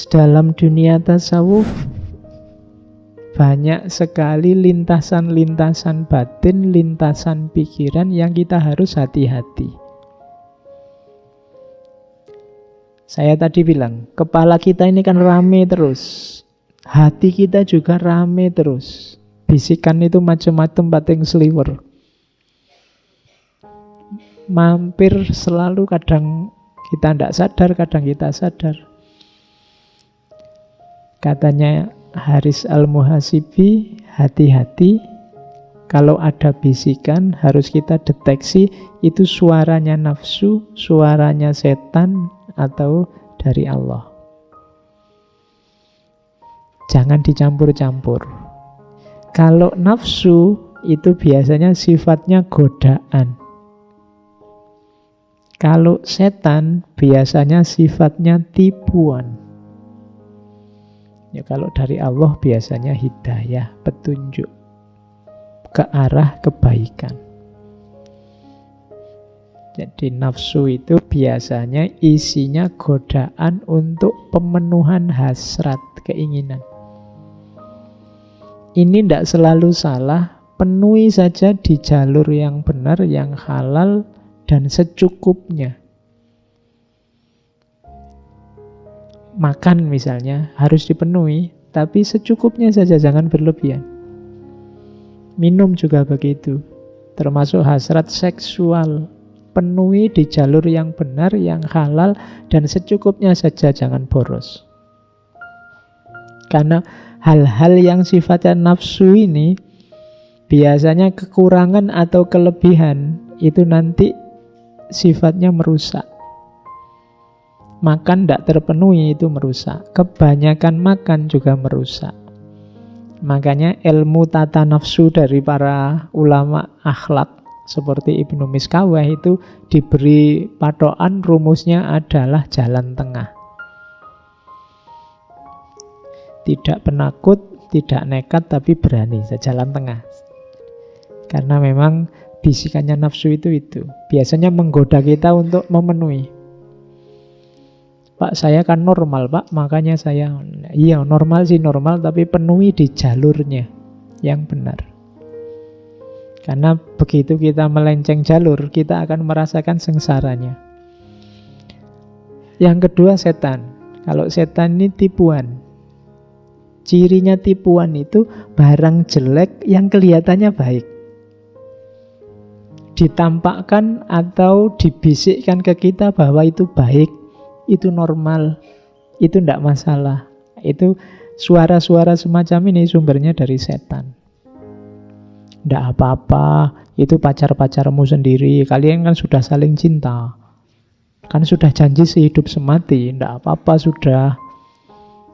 dalam dunia tasawuf banyak sekali lintasan-lintasan batin, lintasan pikiran yang kita harus hati-hati. Saya tadi bilang, kepala kita ini kan rame terus. Hati kita juga rame terus. Bisikan itu macam-macam, pating sliwer. mampir selalu, kadang kita tidak sadar, kadang kita sadar. Katanya Haris Al-Muhasibi, hati-hati kalau ada bisikan harus kita deteksi itu suaranya nafsu, suaranya setan, atau dari Allah. Jangan dicampur-campur. Kalau nafsu itu biasanya sifatnya godaan. Kalau setan biasanya sifatnya tipuan. Ya, kalau dari Allah biasanya hidayah, petunjuk ke arah kebaikan. Jadi nafsu itu biasanya isinya godaan untuk pemenuhan hasrat, keinginan. Ini tidak selalu salah, penuhi saja di jalur yang benar, yang halal, dan secukupnya. Makan misalnya harus dipenuhi, tapi secukupnya saja, jangan berlebihan. Minum juga begitu, termasuk hasrat seksual. Penuhi di jalur yang benar, yang halal, dan secukupnya saja, jangan boros. Karena hal-hal yang sifatnya nafsu ini biasanya kekurangan atau kelebihan itu nanti sifatnya merusak. Makan tidak terpenuhi itu merusak. Kebanyakan makan juga merusak. Makanya ilmu tata nafsu dari para ulama akhlak seperti Ibnu Miskawah itu diberi patokan, rumusnya adalah jalan tengah. Tidak penakut, tidak nekat, tapi berani, jalan tengah. Karena memang bisikannya nafsu itu biasanya menggoda kita untuk memenuhi. Pak, saya kan normal, Pak, makanya saya... Iya, normal sih normal, tapi penuhi di jalurnya yang benar. Karena begitu kita melenceng jalur, kita akan merasakan sengsaranya. Yang kedua, setan. Kalau setan ini tipuan. Cirinya tipuan itu barang jelek yang kelihatannya baik. Ditampakkan atau dibisikkan ke kita bahwa itu baik, itu normal, itu tidak masalah. Itu suara-suara semacam ini sumbernya dari setan. Tidak apa-apa, itu pacar-pacarmu sendiri, kalian kan sudah saling cinta, kan sudah janji sehidup semati, tidak apa-apa sudah.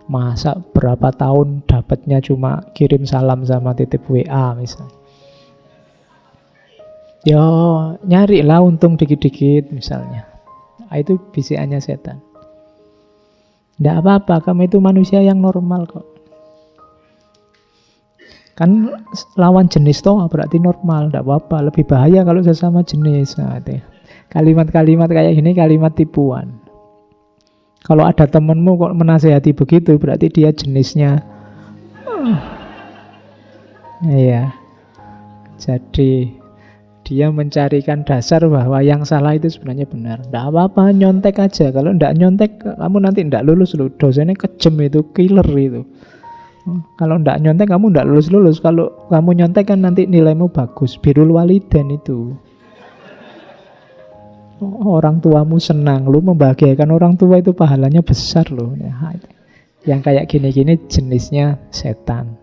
Masa berapa tahun dapatnya cuma kirim salam sama titip WA misalnya. Yo, nyarilah untung dikit-dikit misalnya. Itu bisikannya setan. Tidak apa-apa, kamu itu manusia yang normal kok. Kan lawan jenis toh berarti normal, tidak apa-apa. Lebih bahaya kalau sesama jenis. Nah, kalimat-kalimat kayak gini kalimat tipuan. Kalau ada temenmu kok menasehati begitu, berarti dia jenisnya. Iya. Jadi dia mencarikan dasar bahwa yang salah itu sebenarnya benar. Tidak apa-apa, nyontek aja. Kalau tidak nyontek, kamu nanti tidak lulus loh. Dosennya kejem itu, killer itu. Kalau tidak nyontek, kamu tidak lulus-lulus. Kalau kamu nyontek kan nanti nilaimu bagus. Birrul walidain itu. Orang tuamu senang, lu membahagiakan orang tua itu pahalanya besar loh. Yang kayak gini-gini jenisnya setan.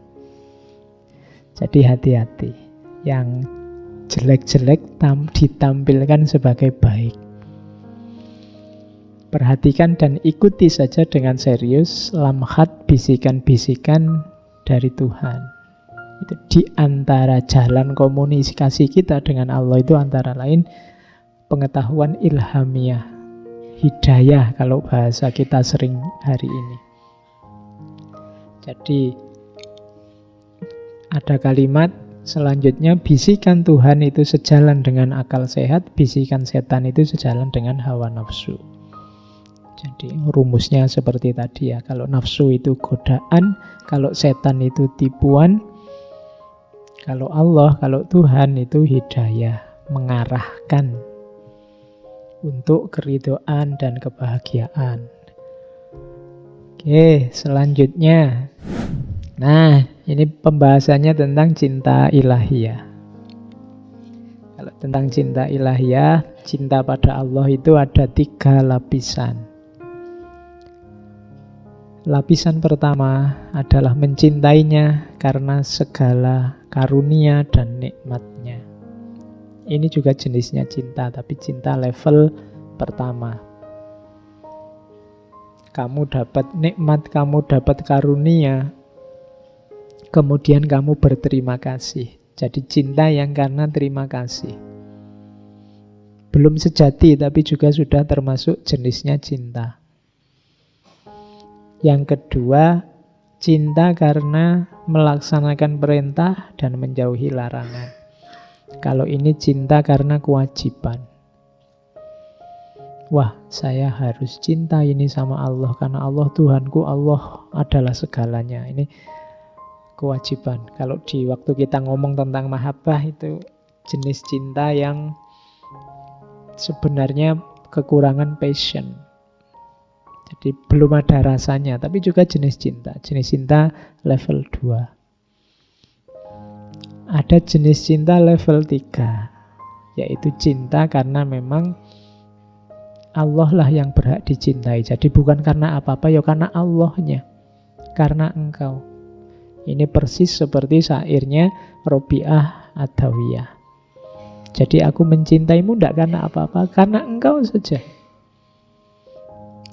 Jadi hati-hati. Yang jelek-jelek ditampilkan sebagai baik. Perhatikan dan ikuti saja dengan serius lamhat bisikan-bisikan dari Tuhan. Itu di antara jalan komunikasi kita dengan Allah itu antara lain pengetahuan ilhamiah, hidayah kalau bahasa kita sering hari ini. Jadi ada kalimat selanjutnya, bisikan Tuhan itu sejalan dengan akal sehat, bisikan setan itu sejalan dengan hawa nafsu. Jadi rumusnya seperti tadi ya, kalau nafsu itu godaan, kalau setan itu tipuan, kalau Allah, kalau Tuhan itu hidayah, mengarahkan untuk keridhaan dan kebahagiaan. Oke, selanjutnya. Nah, ini pembahasannya tentang cinta ilahiyah. Kalau tentang cinta ilahiyah, Cinta pada Allah itu ada 3 lapisan. Lapisan pertama adalah mencintainya karena segala karunia dan nikmatnya. Ini juga jenisnya cinta, tapi cinta level pertama. Kamu dapat nikmat, kamu dapat karunia, kemudian kamu berterima kasih. Jadi cinta yang karena terima kasih. Belum sejati, tapi juga sudah termasuk jenisnya cinta. Yang kedua, cinta karena melaksanakan perintah dan menjauhi larangan. Kalau ini cinta karena kewajiban. Wah, saya harus cinta ini sama Allah karena Allah Tuhanku, Allah adalah segalanya. Ini kewajiban. Kalau di waktu kita ngomong tentang mahabbah itu jenis cinta yang sebenarnya kekurangan passion. Jadi belum ada rasanya, tapi juga jenis cinta. Jenis cinta level 2. Ada jenis cinta level 3, yaitu cinta karena memang Allah lah yang berhak dicintai. Jadi bukan karena apa-apa, ya karena Allahnya, karena engkau. Ini persis seperti syairnya Robiah Adawiyah. Jadi aku mencintaimu tidak karena apa-apa, karena engkau saja.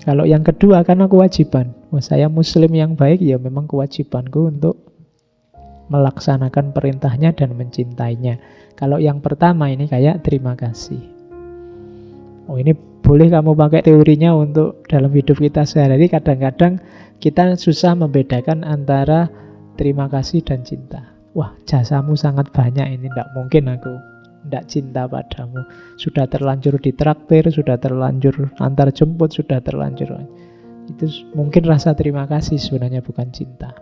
Kalau yang kedua karena kewajiban. Wah, saya muslim yang baik, ya memang kewajibanku untuk melaksanakan perintahnya dan mencintainya. Kalau yang pertama ini kayak terima kasih. Oh, ini boleh kamu pakai teorinya untuk dalam hidup kita sehari-hari. Kadang-kadang kita susah membedakan antara terima kasih dan cinta. Wah, jasamu sangat banyak ini, tidak mungkin aku tidak cinta padamu. Sudah terlanjur ditraktir, sudah terlanjur antar jemput, sudah terlanjur. Itu mungkin rasa terima kasih sebenarnya, bukan cinta.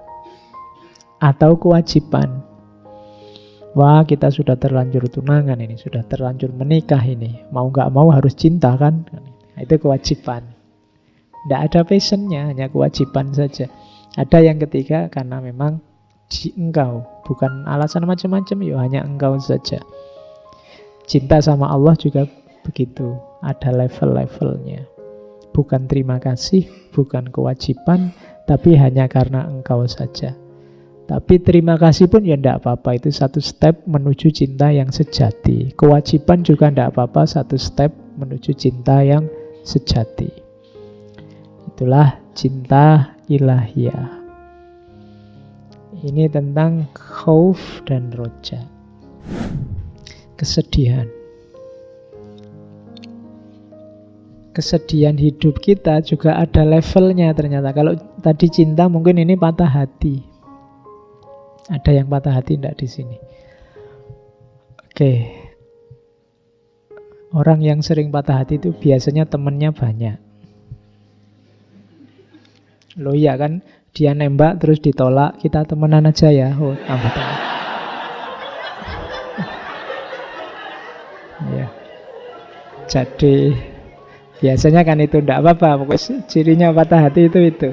Atau kewajiban. Wah, kita sudah terlanjur tunangan ini, sudah terlanjur menikah ini. Mau nggak mau harus cinta kan? Nah, itu kewajiban. Tidak ada passionnya, hanya kewajiban saja. Ada yang ketiga karena memang di engkau, bukan alasan macam-macam, ya hanya engkau saja. Cinta sama Allah juga begitu, ada level-levelnya. Bukan terima kasih, bukan kewajiban, tapi hanya karena engkau saja. Tapi terima kasih pun ya tidak apa-apa, itu satu step menuju cinta yang sejati. Kewajiban juga tidak apa-apa, satu step menuju cinta yang sejati. Itulah cinta ilahiyah. Ini tentang khauf dan roja. Kesedihan. Kesedihan hidup kita juga ada levelnya ternyata. Kalau tadi cinta mungkin ini patah hati. Ada yang patah hati enggak di sini? Oke. Orang yang sering patah hati itu biasanya temennya banyak. Loh iya kan, dia nembak terus ditolak, kita temenan aja ya. Oh, tambah teman. Ya. Jadi biasanya kan itu enggak apa-apa, pokoknya cirinya patah hati itu.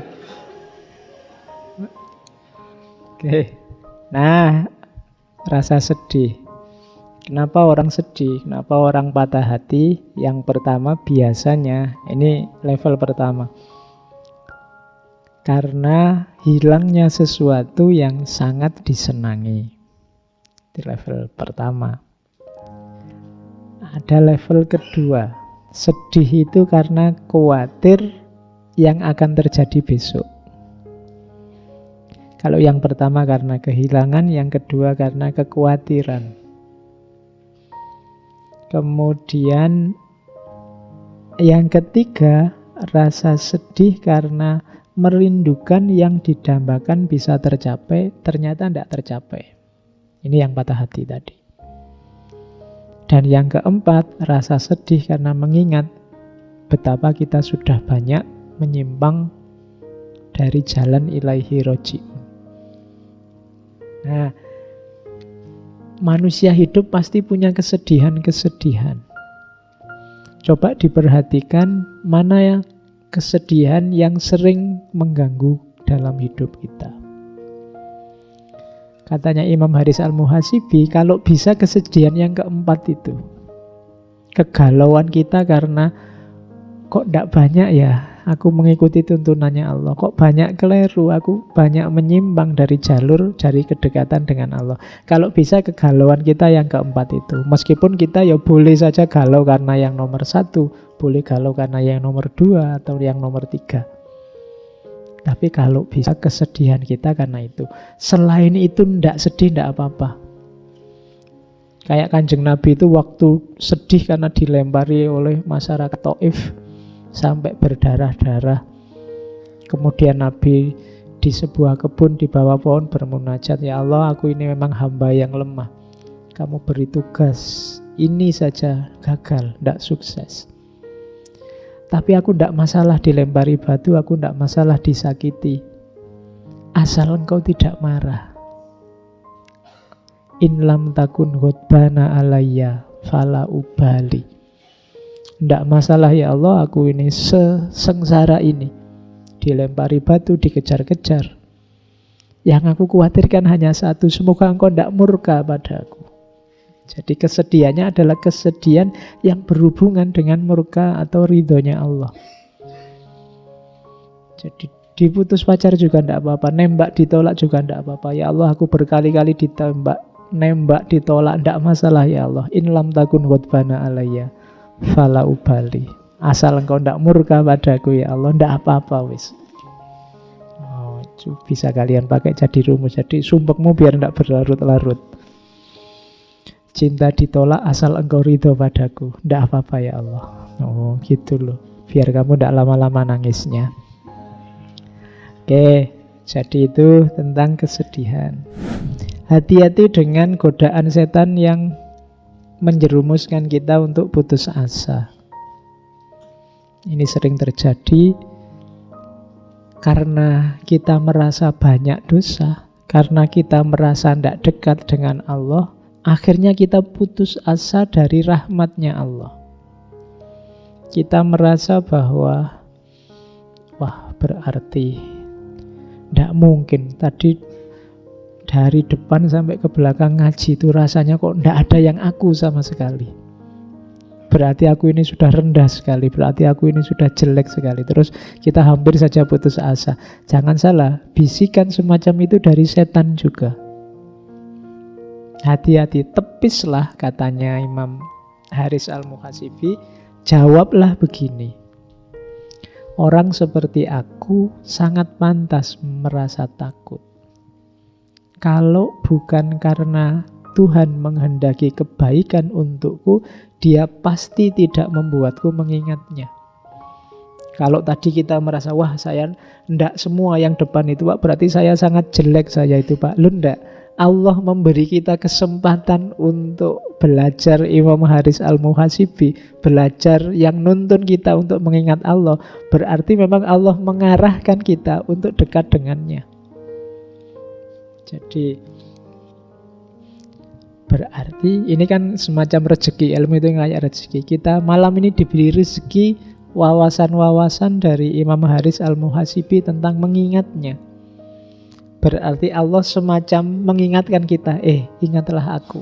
Oke. Nah, rasa sedih. Kenapa orang sedih? Kenapa orang patah hati? Yang pertama biasanya, ini level pertama. Karena hilangnya sesuatu yang sangat disenangi. Di level pertama. Ada level kedua. Sedih itu karena khawatir yang akan terjadi besok. Kalau yang pertama karena kehilangan, yang kedua karena kekhawatiran. Kemudian yang ketiga, rasa sedih karena merindukan yang didambakan bisa tercapai, ternyata tidak tercapai. Ini yang patah hati tadi. Dan yang keempat, rasa sedih karena mengingat betapa kita sudah banyak menyimpang dari jalan ilaihi roji'un. Nah, manusia hidup pasti punya kesedihan-kesedihan. Coba diperhatikan mana yang kesedihan yang sering mengganggu dalam hidup kita. Katanya Imam Haris Al-Muhasibi, kalau bisa kesedihan yang keempat itu. kegalauan kita karena kok tidak banyak ya aku mengikuti tuntunannya Allah, kok banyak keliru, aku banyak menyimpang dari jalur, dari kedekatan dengan Allah. Kalau bisa kegalauan kita yang keempat itu. Meskipun kita ya boleh saja galau karena yang nomor satu, boleh galau karena yang nomor dua atau yang nomor tiga. Tapi kalau bisa kesedihan kita karena itu. Selain itu ndak sedih ndak apa-apa. Kayak Kanjeng Nabi itu waktu sedih karena dilempari oleh masyarakat Taif sampai berdarah-darah. Kemudian Nabi di sebuah kebun di bawah pohon bermunajat, ya Allah, aku ini memang hamba yang lemah. Kamu beri tugas, ini saja gagal, tidak sukses. Tapi aku tidak masalah dilempari batu, aku tidak masalah disakiti. Asal engkau tidak marah. In lam takun ghadbana alayya fala ubali. Tidak masalah ya Allah, aku ini sesengsara ini. Dilempari batu, dikejar-kejar. Yang aku khawatirkan hanya satu, semoga engkau tidak murka padaku. Jadi kesedihannya adalah kesedihan yang berhubungan dengan murka atau ridhonya Allah. Jadi diputus pacar juga tidak apa-apa, nembak ditolak juga tidak apa-apa. Ya Allah, aku berkali-kali ditembak, nembak ditolak, tidak masalah ya Allah. In lam takun ghadbana alayya fala ubali. Asal engkau tidak murka padaku ya Allah, tidak apa-apa wis. Oh, bisa kalian pakai jadi rumus. Jadi sumpekmu biar tidak berlarut-larut. Cinta ditolak asal engkau ridho padaku, tidak apa-apa ya Allah. Oh gitu loh, biar kamu tidak lama-lama nangisnya. Oke, jadi itu tentang kesedihan. Hati-hati dengan godaan setan yang menjerumuskan kita untuk putus asa. Ini sering terjadi karena kita merasa banyak dosa, karena kita merasa tidak dekat dengan Allah. Akhirnya kita putus asa dari rahmatnya Allah. Kita merasa bahwa wah, berarti tidak mungkin. Tadi dari depan sampai ke belakang ngaji itu rasanya kok tidak ada yang aku sama sekali. Berarti aku ini sudah rendah sekali, berarti aku ini sudah jelek sekali. Terus kita hampir saja putus asa. Jangan salah, bisikan semacam itu dari setan juga. Hati-hati, tepislah, katanya Imam Haris Al-Muhasibi. Jawablah begini, orang seperti aku sangat pantas merasa takut. Kalau bukan karena Tuhan menghendaki kebaikan untukku, Dia pasti tidak membuatku mengingatnya. Kalau tadi kita merasa, wah saya ndak semua yang depan itu Pak, berarti saya sangat jelek saya itu Pak. Lu ndak. Allah memberi kita kesempatan untuk belajar Imam Haris Al-Muhasibi, belajar yang nuntun kita untuk mengingat Allah. Berarti memang Allah mengarahkan kita untuk dekat dengannya. Jadi berarti ini kan semacam rezeki, ilmu itu kayak rezeki. Kita malam ini diberi rezeki wawasan-wawasan dari Imam Haris Al-Muhasibi tentang mengingatnya. Berarti Allah semacam mengingatkan kita, ingatlah aku.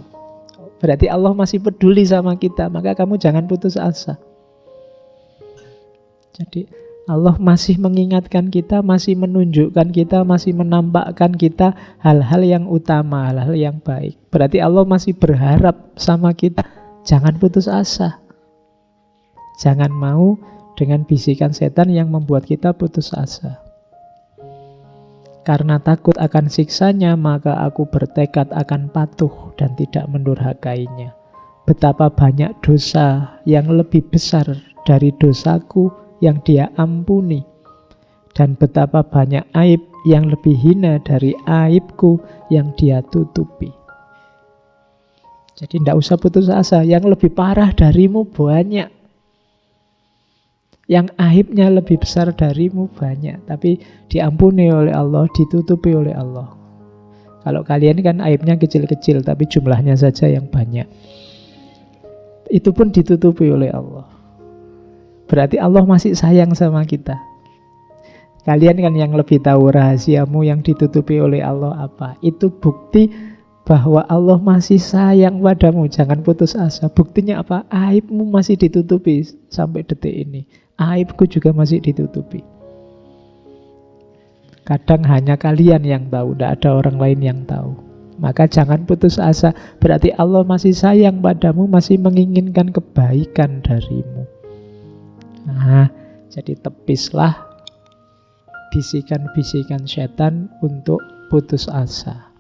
Berarti Allah masih peduli sama kita, maka kamu jangan putus asa. Jadi Allah masih mengingatkan kita, masih menunjukkan kita, masih menampakkan kita hal-hal yang utama, hal-hal yang baik. Berarti Allah masih berharap sama kita, jangan putus asa. Jangan mau dengan bisikan setan yang membuat kita putus asa. Karena takut akan siksanya, maka aku bertekad akan patuh dan tidak mendurhakainya. Betapa banyak dosa yang lebih besar dari dosaku yang Dia ampuni, dan betapa banyak aib yang lebih hina dari aibku yang Dia tutupi. Jadi tidak usah putus asa. Yang lebih parah darimu banyak, yang aibnya lebih besar darimu banyak, tapi diampuni oleh Allah, ditutupi oleh Allah. Kalau kalian kan aibnya kecil-kecil, tapi jumlahnya saja yang banyak. Itu pun ditutupi oleh Allah. Berarti Allah masih sayang sama kita. Kalian kan yang lebih tahu rahasiamu yang ditutupi oleh Allah apa. Itu bukti bahwa Allah masih sayang padamu. Jangan putus asa. Buktinya apa? Aibmu masih ditutupi sampai detik ini. Aibku juga masih ditutupi. Kadang hanya kalian yang tahu, tidak ada orang lain yang tahu. Maka jangan putus asa. Berarti Allah masih sayang padamu, masih menginginkan kebaikan darimu. Nah, jadi tepislah bisikan-bisikan setan untuk putus asa.